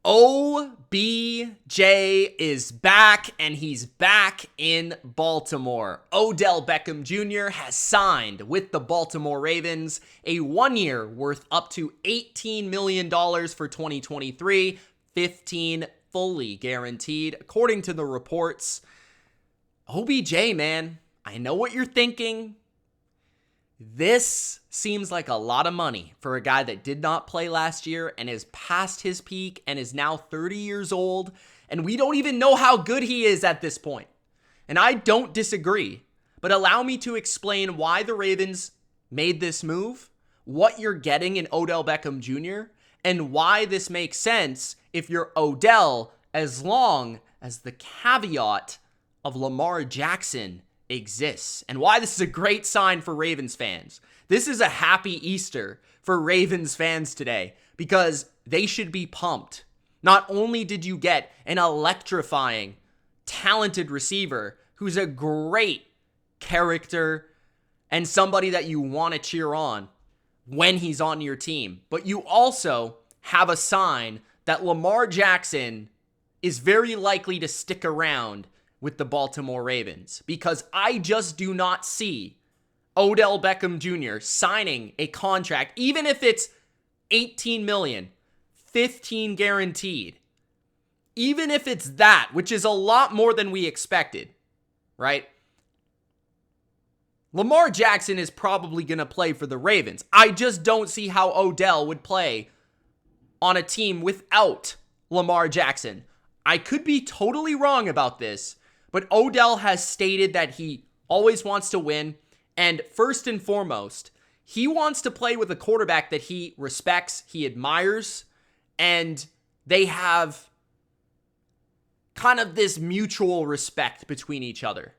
OBJ is back, and he's back in Baltimore. Odell Beckham Jr. has signed with the Baltimore Ravens, a 1 year worth up to $18 million for 2023, 15 fully guaranteed. According to the reports, OBJ, man, I know what you're thinking. This seems like a lot of money for a guy that did not play last year and is past his peak and is now 30 years old, and we don't even know how good he is at this point. And I don't disagree, but allow me to explain why the Ravens made this move, what you're getting in Odell Beckham Jr., and why this makes sense if you're Odell, as long as the caveat of Lamar Jackson exists, and why this is a great sign for Ravens fans. This is a happy Easter for Ravens fans today because they should be pumped. Not only did you get an electrifying, talented receiver who's a great character and somebody that you want to cheer on when he's on your team, but you also have a sign that Lamar Jackson is very likely to stick around with the Baltimore Ravens, because I just do not see Odell Beckham Jr. signing a contract, even if it's $18 million, 15 guaranteed, even if it's that, which is a lot more than we expected, right? Lamar Jackson is probably going to play for the Ravens. I just don't see how Odell would play on a team without Lamar Jackson. I could be totally wrong about this, but Odell has stated that he always wants to win. And first and foremost, he wants to play with a quarterback that he respects, he admires, and they have kind of this mutual respect between each other.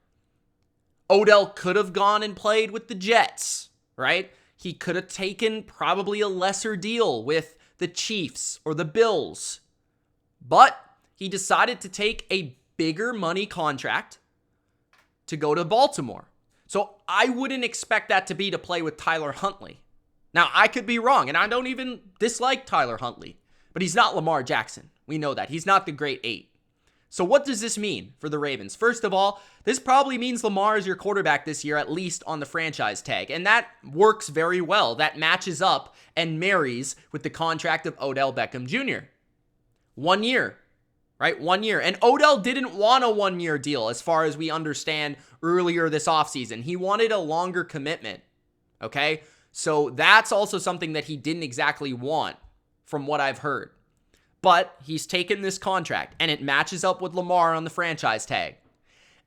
Odell could have gone and played with the Jets, right? He could have taken probably a lesser deal with the Chiefs or the Bills. But he decided to take a bigger money contract to go to Baltimore. So I wouldn't expect that to be to play with Tyler Huntley. Now, I could be wrong, and I don't even dislike Tyler Huntley, but he's not Lamar Jackson. We know that. He's not the great eight. So what does this mean for the Ravens? First of all, this probably means Lamar is your quarterback this year, at least on the franchise tag. And that works very well. That matches up and marries with the contract of Odell Beckham Jr. 1 year. Right? 1 year. And Odell didn't want a 1 year deal as far as we understand earlier this offseason. He wanted a longer commitment. Okay? So that's also something that he didn't exactly want from what I've heard. But he's taken this contract and it matches up with Lamar on the franchise tag.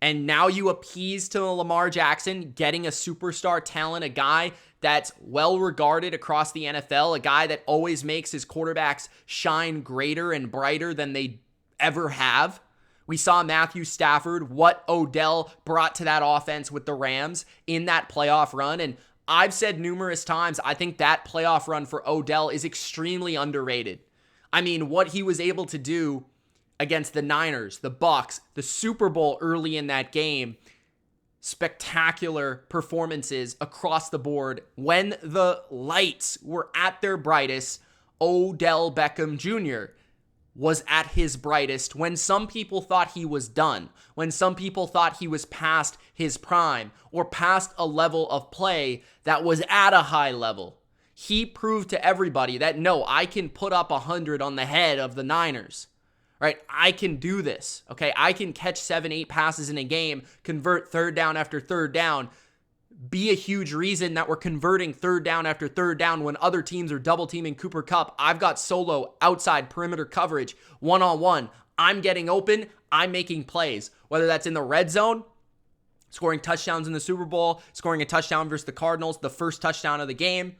And now you appease to Lamar Jackson, getting a superstar talent, a guy that's well regarded across the NFL, a guy that always makes his quarterbacks shine greater and brighter than they ever have. We saw Matthew Stafford, what Odell brought to that offense with the Rams in that playoff run. And I've said numerous times, I think that playoff run for Odell is extremely underrated. I mean, what he was able to do against the Niners, the Bucs, the Super Bowl early in that game, spectacular performances across the board. When the lights were at their brightest, Odell Beckham Jr. was at his brightest when some people thought he was done, when some people thought he was past his prime or past a level of play that was at a high level. He proved to everybody that, no, I can put up 100 on the head of the Niners, right? I can do this, okay? I can catch 7-8 passes in a game, convert third down after third down, be a huge reason that we're converting third down after third down when other teams are double teaming Cooper Kupp. I've got solo outside perimeter coverage, one-on-one. I'm getting open. I'm making plays, whether that's in the red zone, scoring touchdowns in the Super Bowl, scoring a touchdown versus the Cardinals, the first touchdown of the game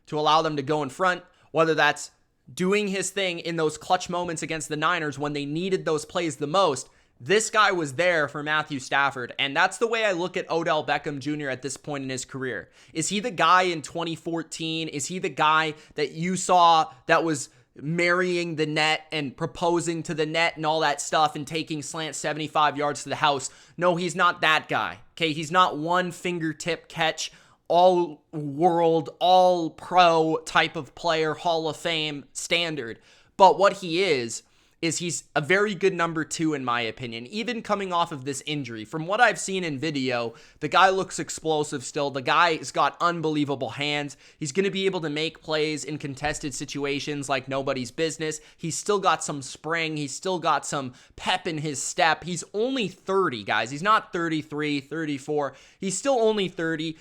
to allow them to go in front, whether that's doing his thing in those clutch moments against the Niners when they needed those plays the most. This guy was there for Matthew Stafford, and that's the way I look at Odell Beckham Jr. at this point in his career. Is he the guy in 2014? Is he the guy that you saw that was marrying the net and proposing to the net and all that stuff and taking slant 75 yards to the house? No, he's not that guy. Okay, he's not one fingertip catch, all world, all pro type of player, Hall of Fame standard. But what he is is he's a very good number 2 in my opinion, even coming off of this injury. From what I've seen in video, the guy looks explosive still. The guy's got unbelievable hands. He's going to be able to make plays in contested situations like nobody's business. He's still got some spring. He's still got some pep in his step. He's only 30, guys. He's not 33, 34. He's still only 30.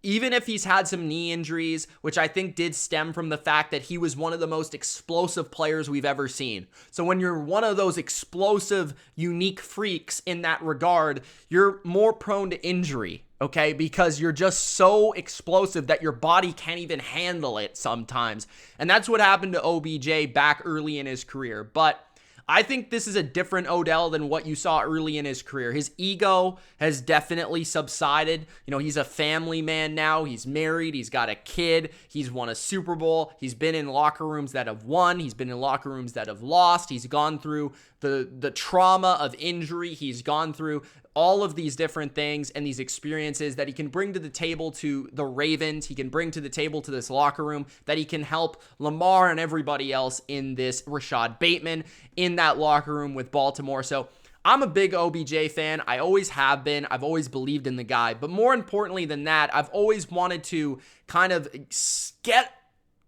Even if he's had some knee injuries, which I think did stem from the fact that he was one of the most explosive players we've ever seen. So when you're one of those explosive, unique freaks in that regard, you're more prone to injury, okay? Because you're just so explosive that your body can't even handle it sometimes. And that's what happened to OBJ back early in his career. But I think this is a different Odell than what you saw early in his career. His ego has definitely subsided. You know, he's a family man now. He's married. He's got a kid. He's won a Super Bowl. He's been in locker rooms that have won. He's been in locker rooms that have lost. He's gone through the trauma of injury. He's gone through all of these different things and these experiences that he can bring to the table to the Ravens. He can bring to the table to this locker room, that he can help Lamar and everybody else in this, Rashad Bateman, in that locker room with Baltimore. So I'm a big OBJ fan. I always have been. I've always believed in the guy. But more importantly than that, I've always wanted to kind of get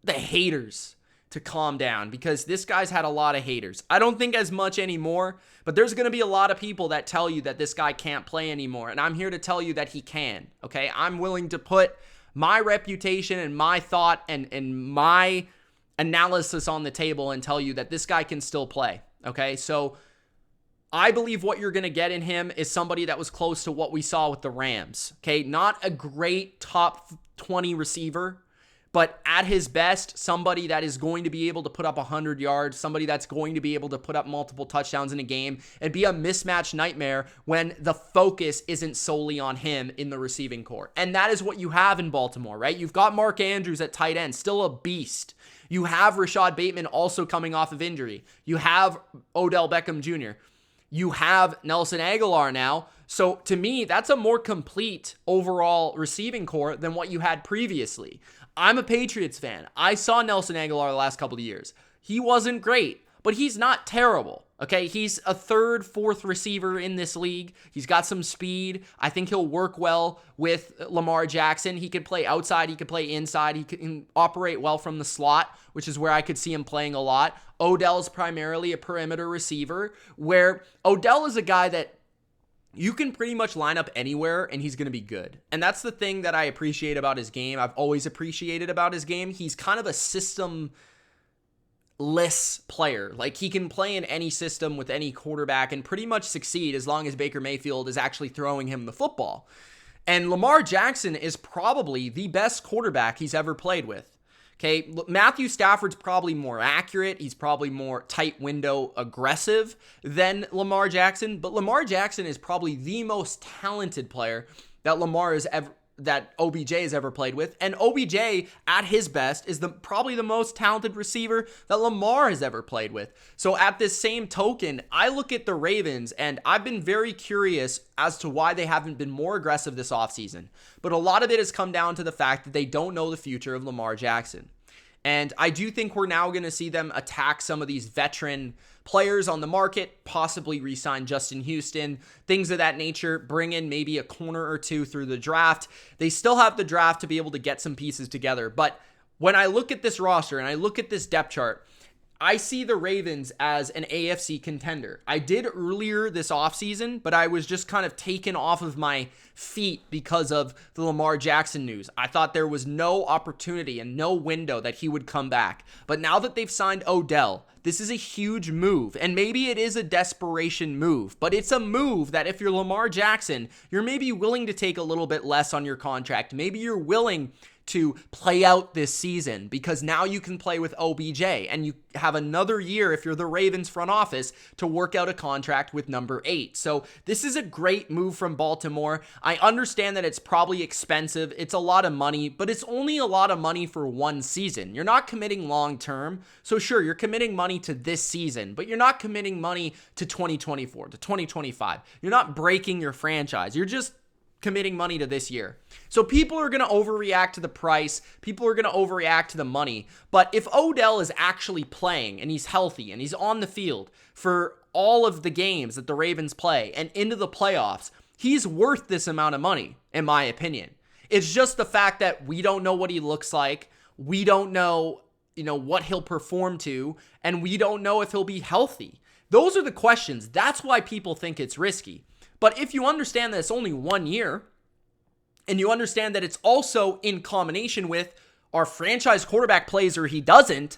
the haters to calm down, because this guy's had a lot of haters. I don't think as much anymore, but there's going to be a lot of people that tell you that this guy can't play anymore, and I'm here to tell you that he can, okay? I'm willing to put my reputation and my thought and my analysis on the table and tell you that this guy can still play, okay? So I believe what you're going to get in him is somebody that was close to what we saw with the Rams, okay? Not a great top 20 receiver, but at his best, somebody that is going to be able to put up 100 yards, somebody that's going to be able to put up multiple touchdowns in a game and be a mismatch nightmare when the focus isn't solely on him in the receiving corps. And that is what you have in Baltimore, right? You've got Mark Andrews at tight end, still a beast. You have Rashad Bateman also coming off of injury. You have Odell Beckham Jr. You have Nelson Agholor now. So to me, that's a more complete overall receiving corps than what you had previously. I'm a Patriots fan. I saw Nelson Agholor the last couple of years. He wasn't great, but he's not terrible, okay? He's a third, fourth receiver in this league. He's got some speed. I think he'll work well with Lamar Jackson. He could play outside. He could play inside. He can operate well from the slot, which is where I could see him playing a lot. Odell's primarily a perimeter receiver, where Odell is a guy that you can pretty much line up anywhere and he's going to be good. And that's the thing that I appreciate about his game. I've always appreciated about his game. He's kind of a system-less player. Like, he can play in any system with any quarterback and pretty much succeed as long as Baker Mayfield is actually throwing him the football. And Lamar Jackson is probably the best quarterback he's ever played with. Okay, Matthew Stafford's probably more accurate. He's probably more tight window aggressive than Lamar Jackson, but Lamar Jackson is probably the most talented player that OBJ has ever played with. And OBJ at his best is probably the most talented receiver that Lamar has ever played with. So at this same token, I look at the Ravens and I've been very curious as to why they haven't been more aggressive this offseason. But a lot of it has come down to the fact that they don't know the future of Lamar Jackson. And I do think we're now going to see them attack some of these veteran players on the market, possibly re-sign Justin Houston, things of that nature, bring in maybe a corner or two through the draft. They still have the draft to be able to get some pieces together. But when I look at this roster and I look at this depth chart, I see the Ravens as an AFC contender. I did earlier this offseason, but I was just kind of taken off of my feet because of the Lamar Jackson news. I thought there was no opportunity and no window that he would come back. But now that they've signed Odell, this is a huge move. And maybe it is a desperation move, but it's a move that if you're Lamar Jackson, you're maybe willing to take a little bit less on your contract. Maybe you're willing to play out this season because now you can play with OBJ and you have another year, if you're the Ravens front office, to work out a contract with number 8. So this is a great move from Baltimore. I understand that it's probably expensive. It's a lot of money, but it's only a lot of money for one season. You're not committing long term. So sure, you're committing money to this season, but you're not committing money to 2024, to 2025. You're not breaking your franchise. You're just committing money to this year. So people are going to overreact to the price. People are going to overreact to the money. But if Odell is actually playing and he's healthy and he's on the field for all of the games that the Ravens play and into the playoffs, he's worth this amount of money, in my opinion. It's just the fact that we don't know what he looks like. We don't know, what he'll perform to, and we don't know if he'll be healthy. Those are the questions. That's why people think it's risky. But if you understand that it's only 1 year, and you understand that it's also in combination with our franchise quarterback plays or he doesn't,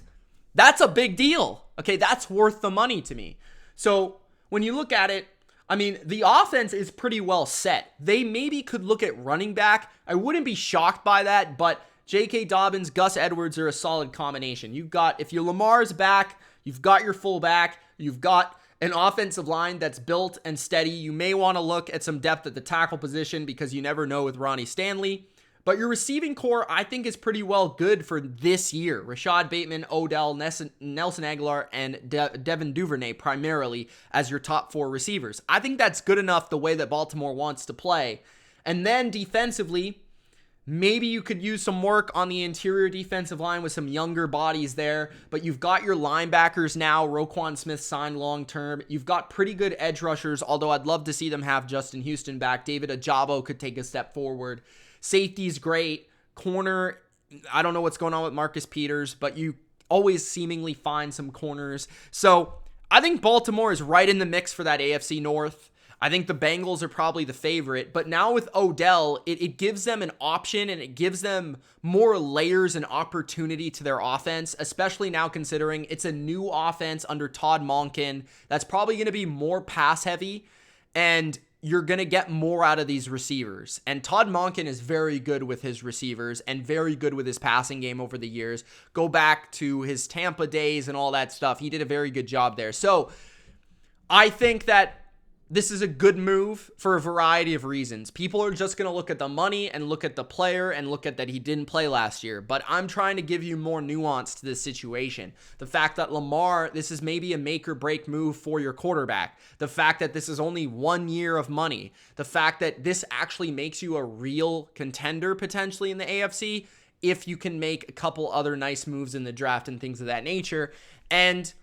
that's a big deal. Okay, that's worth the money to me. So when you look at it, I mean, the offense is pretty well set. They maybe could look at running back. I wouldn't be shocked by that, but J.K. Dobbins, Gus Edwards are a solid combination. If your Lamar's back, you've got your fullback, you've got an offensive line that's built and steady. You may want to look at some depth at the tackle position because you never know with Ronnie Stanley. But your receiving core, I think, is pretty well good for this year. Rashad Bateman, Odell, Nelson Aguilar, and Devin Duvernay primarily as your top 4 receivers. I think that's good enough the way that Baltimore wants to play. And then defensively, maybe you could use some work on the interior defensive line with some younger bodies there, but you've got your linebackers now. Roquan Smith signed long-term. You've got pretty good edge rushers, although I'd love to see them have Justin Houston back. David Ajabo could take a step forward. Safety's great. Corner, I don't know what's going on with Marcus Peters, but you always seemingly find some corners. So I think Baltimore is right in the mix for that AFC North. I think the Bengals are probably the favorite, but now with Odell, it gives them an option and it gives them more layers and opportunity to their offense, especially now considering it's a new offense under Todd Monken that's probably going to be more pass heavy, and you're going to get more out of these receivers. And Todd Monken is very good with his receivers and very good with his passing game over the years. Go back to his Tampa days and all that stuff. He did a very good job there. So I think that this is a good move for a variety of reasons. People are just going to look at the money and look at the player and look at that he didn't play last year. But I'm trying to give you more nuance to this situation. The fact that Lamar, this is maybe a make or break move for your quarterback. The fact that this is only 1 year of money. The fact that this actually makes you a real contender potentially in the AFC if you can make a couple other nice moves in the draft and things of that nature. And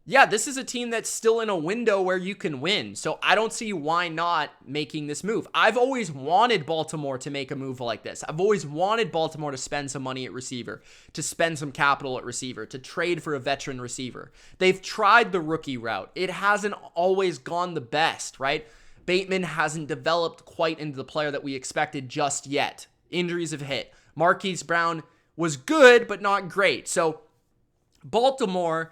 yeah, this is a team that's still in a window where you can win. So I don't see why not making this move. I've always wanted Baltimore to make a move like this. I've always wanted Baltimore to spend some money at receiver, to spend some capital at receiver, to trade for a veteran receiver. They've tried the rookie route. It hasn't always gone the best, right? Bateman hasn't developed quite into the player that we expected just yet. Injuries have hit. Marquise Brown was good, but not great. So Baltimore,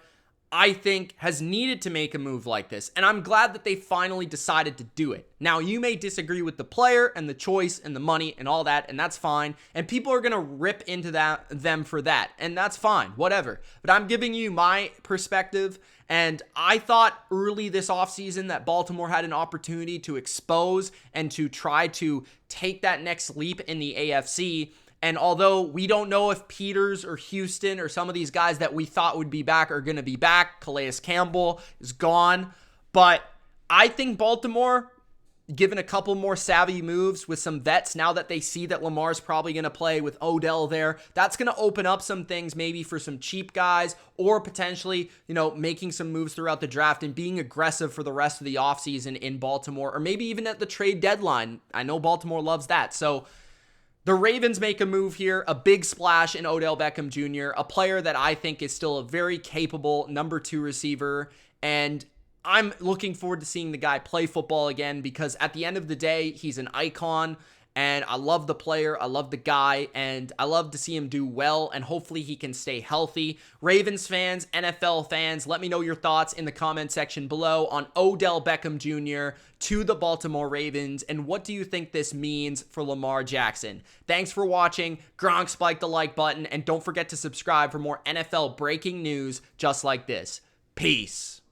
I think, has needed to make a move like this, and I'm glad that they finally decided to do it. Now, you may disagree with the player and the choice and the money and all that, and that's fine, and people are going to rip into them for that, and that's fine, whatever. But I'm giving you my perspective, and I thought early this offseason that Baltimore had an opportunity to expose and to try to take that next leap in the AFC. And although we don't know if Peters or Houston or some of these guys that we thought would be back are going to be back, Calais Campbell is gone. But I think Baltimore, given a couple more savvy moves with some vets, now that they see that Lamar's probably going to play with Odell there, that's going to open up some things maybe for some cheap guys, or potentially, making some moves throughout the draft and being aggressive for the rest of the offseason in Baltimore, or maybe even at the trade deadline. I know Baltimore loves that. So the Ravens make a move here, a big splash in Odell Beckham Jr., a player that I think is still a very capable number 2 receiver, and I'm looking forward to seeing the guy play football again, because at the end of the day, he's an icon, and I love the player, I love the guy, and I love to see him do well, and hopefully he can stay healthy. Ravens fans, NFL fans, let me know your thoughts in the comment section below on Odell Beckham Jr. to the Baltimore Ravens, and what do you think this means for Lamar Jackson? Thanks for watching. Gronk, spike the like button, and don't forget to subscribe for more NFL breaking news just like this. Peace.